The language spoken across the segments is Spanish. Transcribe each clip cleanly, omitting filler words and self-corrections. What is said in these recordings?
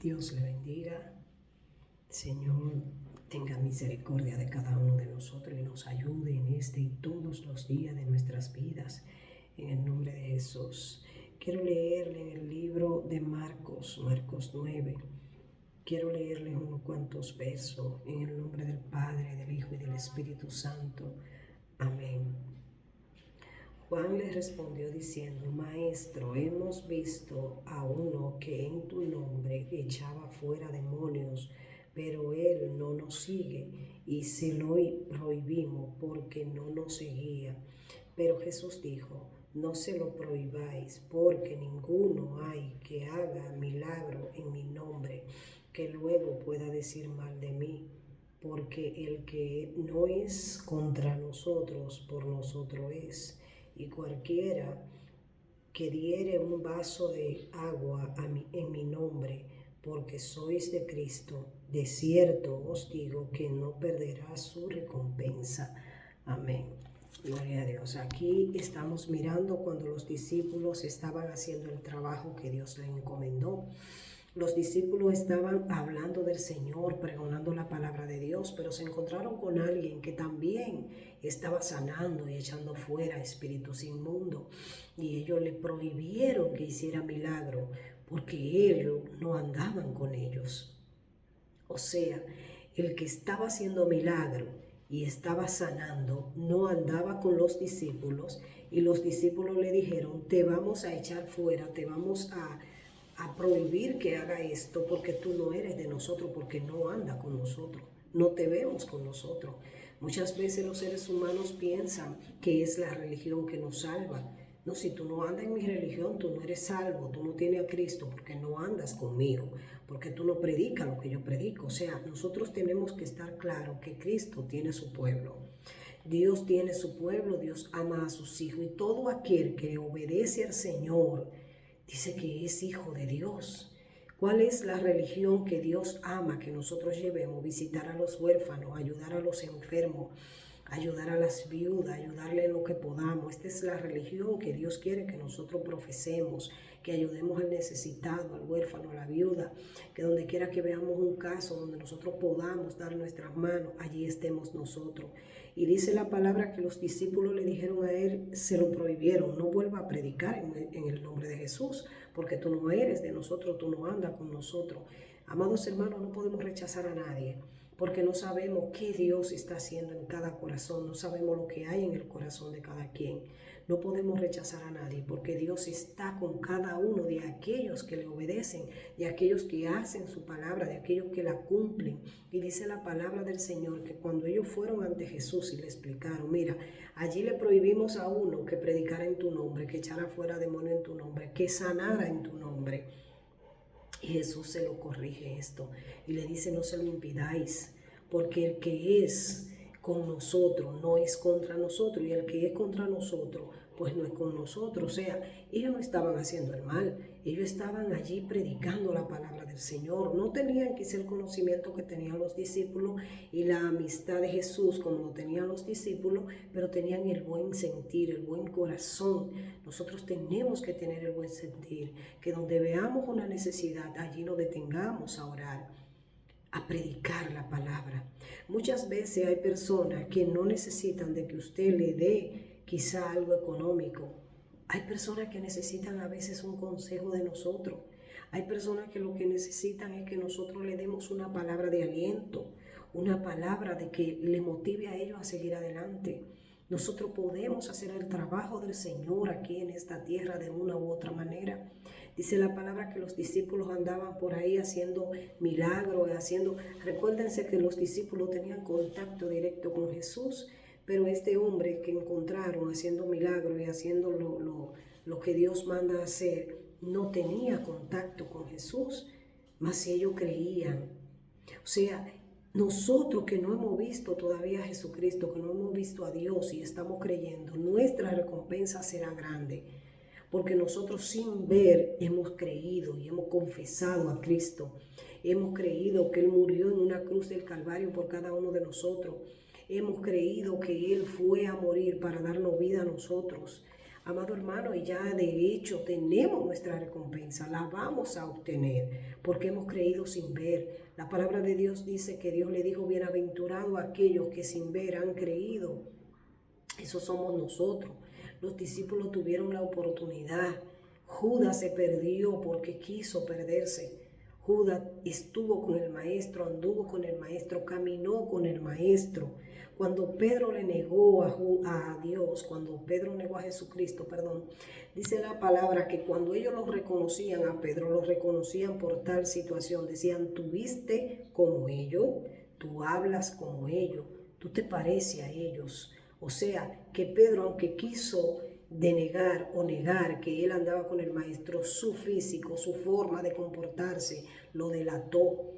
Dios le bendiga. Señor, tenga misericordia de cada uno de nosotros y nos ayude en este y todos los días de nuestras vidas. En el nombre de Jesús. Quiero leerle en el libro de Marcos 9. Quiero leerle unos cuantos versos en el nombre del Padre, del Hijo y del Espíritu Santo. Amén. Juan le respondió diciendo: Maestro, hemos visto a uno que en tu nombre echaba fuera demonios, pero él no nos sigue y se lo prohibimos porque no nos seguía. Pero Jesús dijo: No se lo prohibáis, porque ninguno hay que haga milagro en mi nombre, que luego pueda decir mal de mí. Porque el que no es contra nosotros, por nosotros es. Y cualquiera que diere un vaso de agua en mi nombre, porque sois de Cristo, de cierto os digo que no perderá su recompensa. Amén. Gloria a Dios. Aquí estamos mirando cuando los discípulos estaban haciendo el trabajo que Dios les encomendó. Los discípulos estaban hablando del Señor, pregonando la palabra de Dios, pero se encontraron con alguien que también estaba sanando y echando fuera espíritus inmundos. Y ellos le prohibieron que hiciera milagro porque ellos no andaban con ellos. O sea, el que estaba haciendo milagro y estaba sanando no andaba con los discípulos, y los discípulos le dijeron: te vamos a echar fuera, te vamos a prohibir que haga esto porque tú no eres de nosotros, porque no anda con nosotros, no te vemos con nosotros. Muchas veces los seres humanos piensan que es la religión que nos salva. No, si tú no andas en mi religión, tú no eres salvo, tú no tienes a Cristo porque no andas conmigo, porque tú no predicas lo que yo predico. O sea, nosotros tenemos que estar claros que Cristo tiene su pueblo. Dios tiene su pueblo, Dios ama a sus hijos, y todo aquel que obedece al Señor dice que es hijo de Dios. ¿Cuál es la religión que Dios ama que nosotros llevemos? Visitar a los huérfanos, ayudar a los enfermos, ayudar a las viudas, ayudarle en lo que podamos. Esta es la religión que Dios quiere que nosotros profesemos, que ayudemos al necesitado, al huérfano, a la viuda, que donde quiera que veamos un caso donde nosotros podamos dar nuestras manos, allí estemos nosotros. Y dice la palabra que los discípulos le dijeron a él, se lo prohibieron: no vuelva a predicar en el nombre de Jesús, porque tú no eres de nosotros, tú no andas con nosotros. Amados hermanos, no podemos rechazar a nadie, porque no sabemos qué Dios está haciendo en cada corazón, no sabemos lo que hay en el corazón de cada quien. No podemos rechazar a nadie, porque Dios está con cada uno de aquellos que le obedecen, de aquellos que hacen su palabra, de aquellos que la cumplen. Y dice la palabra del Señor que cuando ellos fueron ante Jesús y le explicaron: mira, allí le prohibimos a uno que predicara en tu nombre, que echara fuera demonio en tu nombre, que sanara en tu nombre. Y Jesús se lo corrige esto y le dice: no se lo impidáis, porque el que es con nosotros no es contra nosotros, y el que es contra nosotros pues no es con nosotros. O sea, ellos no estaban haciendo el mal, ellos estaban allí predicando la palabra del Señor. No tenían quizá el conocimiento que tenían los discípulos y la amistad de Jesús como lo tenían los discípulos, pero tenían el buen sentir, el buen corazón. Nosotros tenemos que tener el buen sentir, que donde veamos una necesidad, allí nos detengamos a orar, a predicar la palabra. Muchas veces hay personas que no necesitan de que usted le dé quizá algo económico. Hay personas que necesitan a veces un consejo de nosotros. Hay personas que lo que necesitan es que nosotros le demos una palabra de aliento, una palabra de que le motive a ellos a seguir adelante. Nosotros podemos hacer el trabajo del Señor aquí en esta tierra de una u otra manera. Dice la palabra que los discípulos andaban por ahí haciendo milagros, Recuérdense que los discípulos tenían contacto directo con Jesús, pero este hombre que encontraron haciendo milagros y haciendo lo que Dios manda hacer, no tenía contacto con Jesús, mas si ellos creían. O sea, nosotros que no hemos visto todavía a Jesucristo, que no hemos visto a Dios y estamos creyendo, nuestra recompensa será grande. Porque nosotros sin ver hemos creído y hemos confesado a Cristo. Hemos creído que Él murió en una cruz del Calvario por cada uno de nosotros. Hemos creído que Él fue a morir para darnos vida a nosotros. amado hermano, y ya de hecho tenemos nuestra recompensa, la vamos a obtener porque hemos creído sin ver. La palabra de Dios dice que Dios le dijo, bienaventurado a aquellos que sin ver han creído. Eso somos nosotros. Los discípulos tuvieron la oportunidad. Judas se perdió porque quiso perderse. Judas estuvo con el maestro, anduvo con el maestro, caminó con el maestro. Cuando Pedro le negó a Dios, cuando Pedro negó a Jesucristo, dice la palabra que cuando ellos lo reconocían a Pedro, lo reconocían por tal situación. Decían, tú viste como ellos, tú hablas como ellos, tú te pareces a ellos. O sea, que Pedro, aunque quiso denegar o negar que él andaba con el maestro, su físico, su forma de comportarse, lo delató.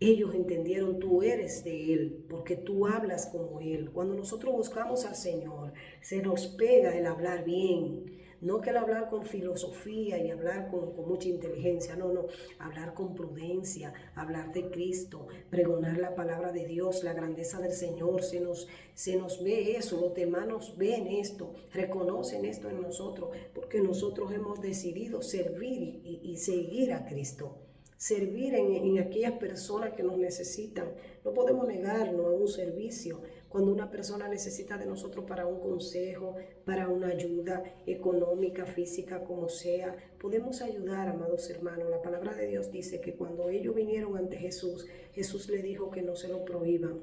Ellos entendieron, tú eres de Él, porque tú hablas como Él. Cuando nosotros buscamos al Señor, se nos pega el hablar bien. No que el hablar con filosofía y hablar con mucha inteligencia, no. Hablar con prudencia, hablar de Cristo, pregonar la palabra de Dios, la grandeza del Señor. Se nos ve eso, los demás nos ven esto, reconocen esto en nosotros, porque nosotros hemos decidido servir y seguir a Cristo. Servir en aquellas personas que nos necesitan. No podemos negarnos a un servicio cuando una persona necesita de nosotros para un consejo, para una ayuda económica, física, como sea. Podemos ayudar, amados hermanos. La palabra de Dios dice que cuando ellos vinieron ante Jesús, Jesús le dijo que no se lo prohíban.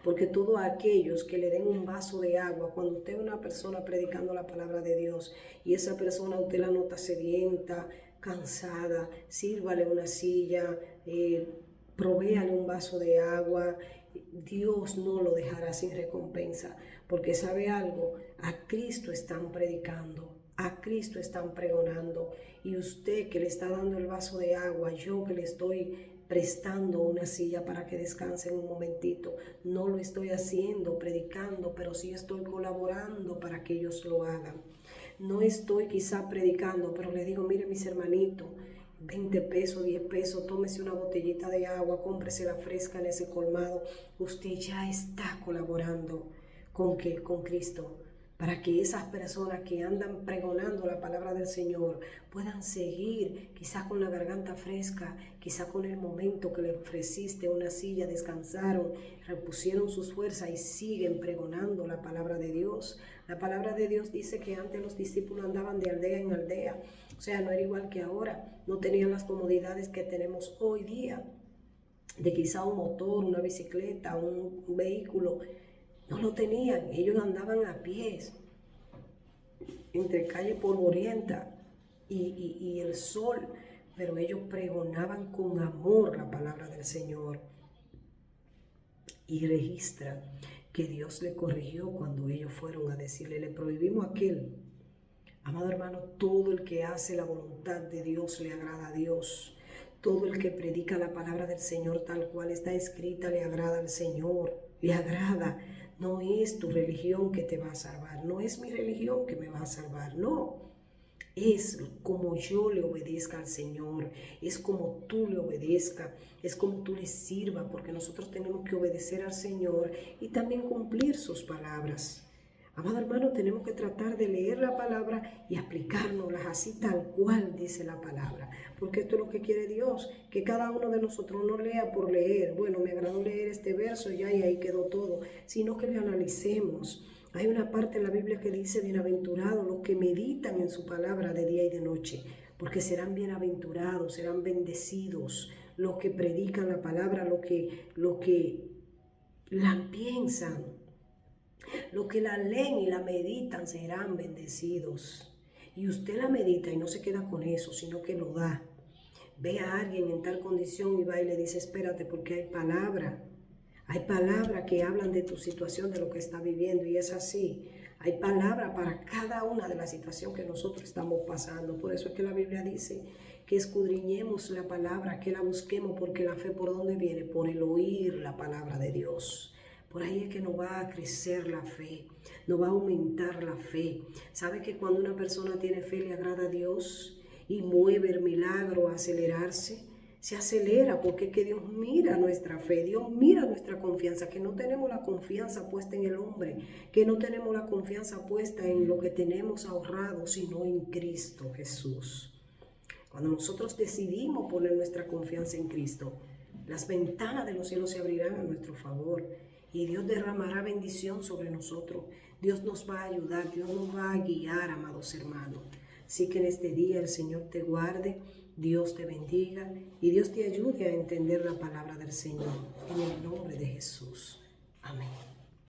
Porque todos aquellos que le den un vaso de agua, cuando usted es una persona predicando la palabra de Dios y esa persona usted la nota sedienta, cansada, sírvale una silla, provéale un vaso de agua, Dios no lo dejará sin recompensa, porque sabe algo, a Cristo están predicando, a Cristo están pregonando, y usted que le está dando el vaso de agua, yo que le estoy prestando una silla para que descanse un momentito, no lo estoy haciendo predicando, pero sí estoy colaborando para que ellos lo hagan. No estoy quizá predicando, pero le digo, mire mis hermanitos, 20 pesos, 10 pesos, tómese una botellita de agua, cómprese la fresca en ese colmado. Usted ya está colaborando con Cristo, para que esas personas que andan pregonando la palabra del Señor puedan seguir, quizá con la garganta fresca, quizá con el momento que le ofreciste una silla, descansaron, repusieron sus fuerzas y siguen pregonando la palabra de Dios. La palabra de Dios dice que antes los discípulos andaban de aldea en aldea, o sea, no era igual que ahora, no tenían las comodidades que tenemos hoy día, de quizá un motor, una bicicleta, un vehículo. No lo tenían, ellos andaban a pies, entre calle polvorienta y el sol, pero ellos pregonaban con amor la palabra del Señor. Y registra que Dios le corrigió cuando ellos fueron a decirle, le prohibimos a aquel. Amado hermano, todo el que hace la voluntad de Dios le agrada a Dios. Todo el que predica la palabra del Señor tal cual está escrita le agrada al Señor, le agrada. No es tu religión que te va a salvar, no es mi religión que me va a salvar, no. Es como yo le obedezca al Señor, es como tú le obedezcas, es como tú le sirvas, porque nosotros tenemos que obedecer al Señor y también cumplir sus palabras. Amado hermano, tenemos que tratar de leer la palabra y aplicárnoslas así tal cual dice la palabra, porque esto es lo que quiere Dios, que cada uno de nosotros no lea por leer, bueno, me agradó leer este verso ya y ahí quedó todo, sino que le analicemos. Hay una parte en la Biblia que dice, bienaventurados los que meditan en su palabra de día y de noche, porque serán bienaventurados, serán bendecidos los que predican la palabra, los que la piensan. Los que la leen y la meditan serán bendecidos. Y usted la medita y no se queda con eso, sino que lo da. Ve a alguien en tal condición y va y le dice, espérate, porque hay palabra. Hay palabras que hablan de tu situación, de lo que está viviendo, y es así. Hay palabra para cada una de las situaciones que nosotros estamos pasando. Por eso es que la Biblia dice que escudriñemos la palabra, que la busquemos, porque la fe, ¿por dónde viene? Por el oír la palabra de Dios. Por ahí es que nos va a crecer la fe, nos va a aumentar la fe. ¿Sabe que cuando una persona tiene fe le agrada a Dios y mueve el milagro a acelerarse? se acelera, porque es que Dios mira nuestra fe, Dios mira nuestra confianza, que no tenemos la confianza puesta en el hombre, que no tenemos la confianza puesta en lo que tenemos ahorrado, sino en Cristo Jesús. Cuando nosotros decidimos poner nuestra confianza en Cristo, las ventanas de los cielos se abrirán a nuestro favor y Dios derramará bendición sobre nosotros. Dios nos va a ayudar, Dios nos va a guiar, amados hermanos. Así que en este día el Señor te guarde, Dios te bendiga y Dios te ayude a entender la palabra del Señor. En el nombre de Jesús. Amén.